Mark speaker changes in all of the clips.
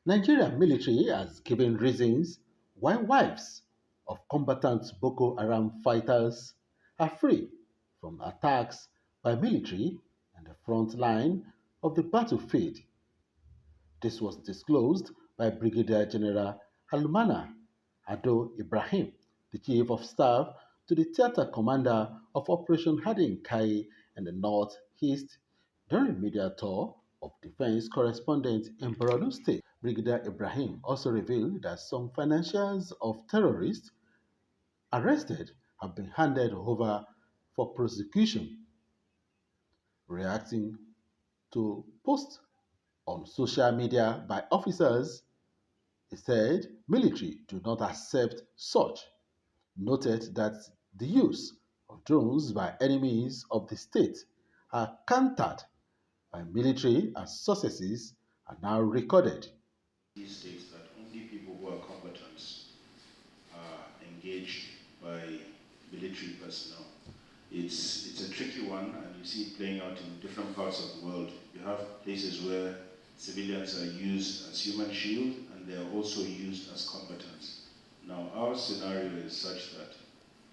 Speaker 1: Nigerian military has given reasons why wives of combatant Boko Haram fighters are free from attacks by military on the front line of the battlefield. This was disclosed by Brigadier General Halumana Ado Ibrahim, the Chief of Staff to the Theatre Commander of Operation Hardin Kai in the Northeast during a media tour of defense correspondents in Borno State. Brigadier Ibrahim also revealed that some financiers of terrorists arrested have been handed over for prosecution, reacting to posts on social media by officers. He said military do not accept such, noted that the use of drones by enemies of the state are countered by military as successes are now recorded.
Speaker 2: He states that only people who are combatants are engaged by military personnel. It's a tricky one, and you see it playing out in different parts of the world. You have places where civilians are used as human shield, and they are also used as combatants. Now, our scenario is such that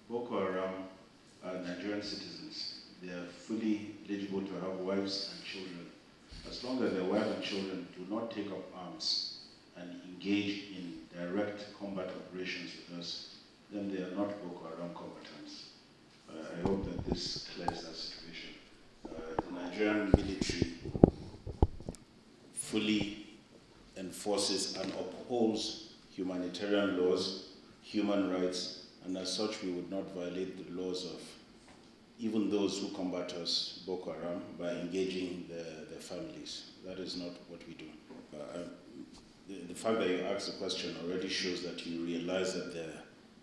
Speaker 2: Boko Haram are Nigerian citizens. They are fully eligible to have wives and children. As long as their wives and children do not take up arms and engage in direct combat operations with us, then they are not Boko Haram combatants. I hope that this clears that situation. The Nigerian military fully enforces and upholds humanitarian laws, human rights, and as such we would not violate the laws of even those who combat us, Boko Haram, by engaging their families. That is not what we do. The fact that you asked the question already shows that you realize that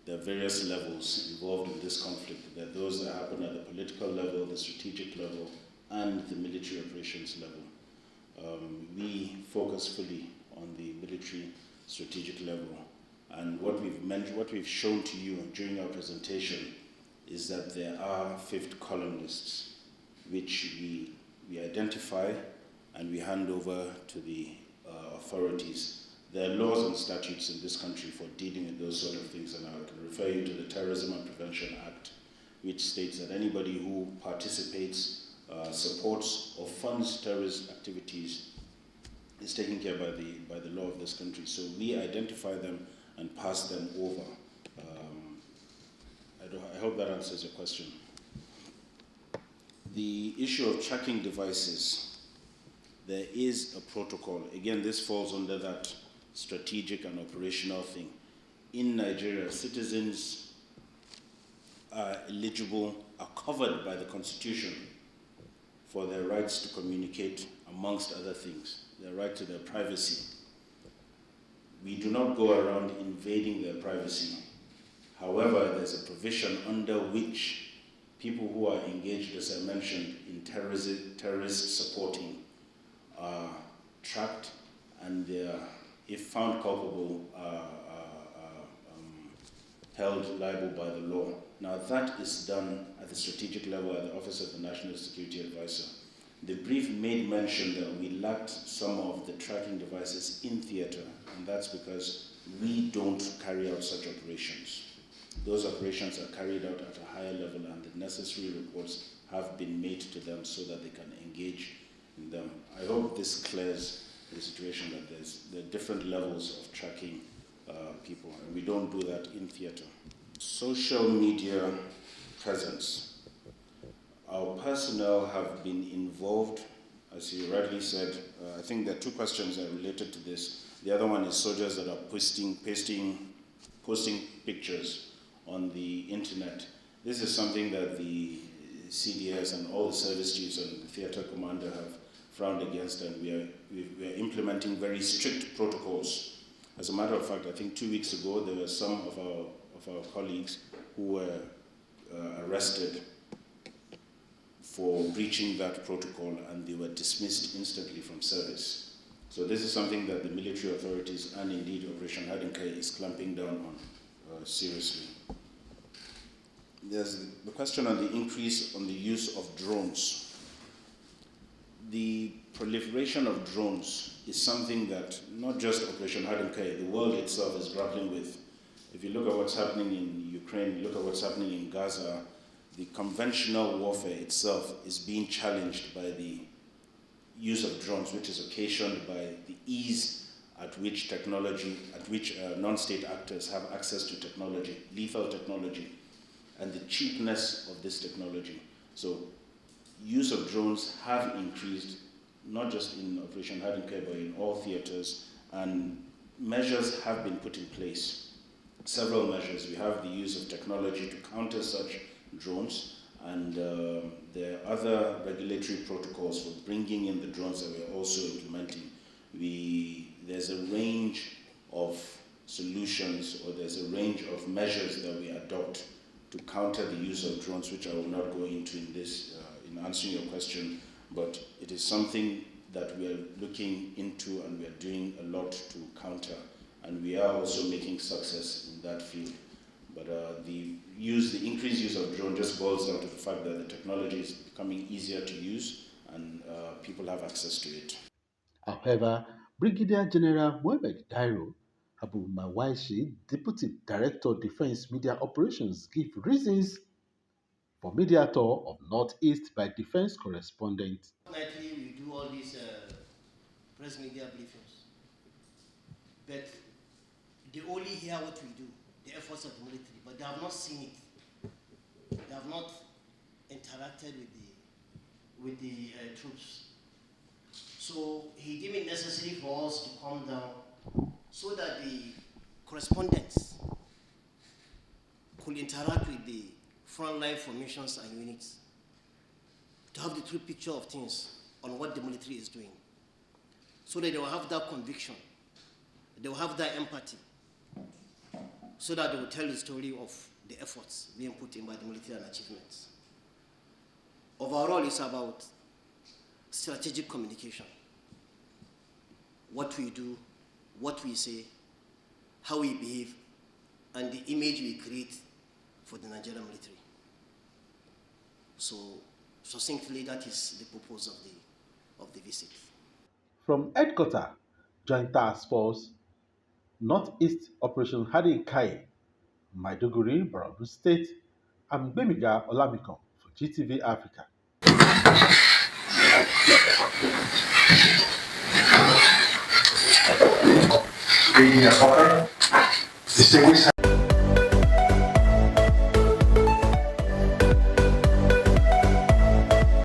Speaker 2: there are various levels involved in this conflict. There are those that happen at the political level, the strategic level, and the military operations level. We focus fully on the military strategic level. And what we've shown to you during our presentation is that there are fifth column lists which we identify and we hand over to the authorities. There are laws and statutes in this country for dealing with those sort of things, and I can refer you to the Terrorism and Prevention Act, which states that anybody who participates, supports, or funds terrorist activities is taken care by the law of this country. So we identify them and pass them over. I hope that answers your question. The issue of tracking devices, there is a protocol. Again, this falls under that strategic and operational thing. In Nigeria, citizens are eligible, are covered by the Constitution for their rights to communicate, amongst other things, their right to their privacy. We do not go around invading their privacy. However, there's a provision under which people who are engaged, as I mentioned, in terrorist supporting are tracked, and they are, if found culpable, held liable by the law. Now that is done at the strategic level at the Office of the National Security Advisor. The brief made mention that we lacked some of the tracking devices in theater, and that's because we don't carry out such operations. Those operations are carried out at a higher level, and the necessary reports have been made to them so that they can engage in them. I hope this clears the situation that there are different levels of tracking people, and we don't do that in theater. Social media presence. Our personnel have been involved, as you rightly said. I think there are two questions that are related to this. The other one is soldiers that are posting pictures on the internet. This is something that the CDS and all the service chiefs and the theater commander have frowned against, and we are implementing very strict protocols. As a matter of fact, I think 2 weeks ago there were some of our colleagues who were arrested for breaching that protocol, and they were dismissed instantly from service. So this is something that the military authorities and indeed Operation Hardin Kai is clamping down on seriously. There's the question on the increase on the use of drones. The proliferation of drones is something that not just Operation Haram, the world itself is grappling with. If you look at what's happening in Ukraine, you look at what's happening in Gaza, the conventional warfare itself is being challenged by the use of drones, which is occasioned by the ease at which non-state actors have access to technology, lethal technology, and the cheapness of this technology. So use of drones have increased, not just in Operation Hardin Care, but in all theaters, and measures have been put in place. Several measures. We have the use of technology to counter such drones, and there are other regulatory protocols for bringing in the drones that we're also implementing. There's a range of solutions, or there's a range of measures that we adopt to counter the use of drones, which I will not go into in this, in answering your question, but it is something that we are looking into and we are doing a lot to counter, and we are also making success in that field. But the increased use of drone just boils down to the fact that the technology is becoming easier to use and people have access to it.
Speaker 1: However, Brigadier General Mohamed Dairo Abu Mawaishi, Deputy Director Defense Media Operations, give reasons for media tour of Northeast by defense correspondent.
Speaker 3: Nightly we do all these press media briefings, but they only hear what we do, the efforts of the military, but they have not seen it. They have not interacted with the troops. So he deemed it necessary for us to come down so that the correspondents could interact with the frontline formations and units to have the true picture of things on what the military is doing, so that they will have that conviction, they will have that empathy, so that they will tell the story of the efforts being put in by the military and achievements. Overall, it's about strategic communication. What we do, what we say, how we behave, and the image we create for the Nigerian military. So, succinctly, that is the purpose of the visit.
Speaker 1: From Headquarters, Joint Task Force, Northeast Operation Hardin Kai, Maiduguri, Borno State, I'm Bemiga Olamikon for GTV Africa.
Speaker 4: Distinguished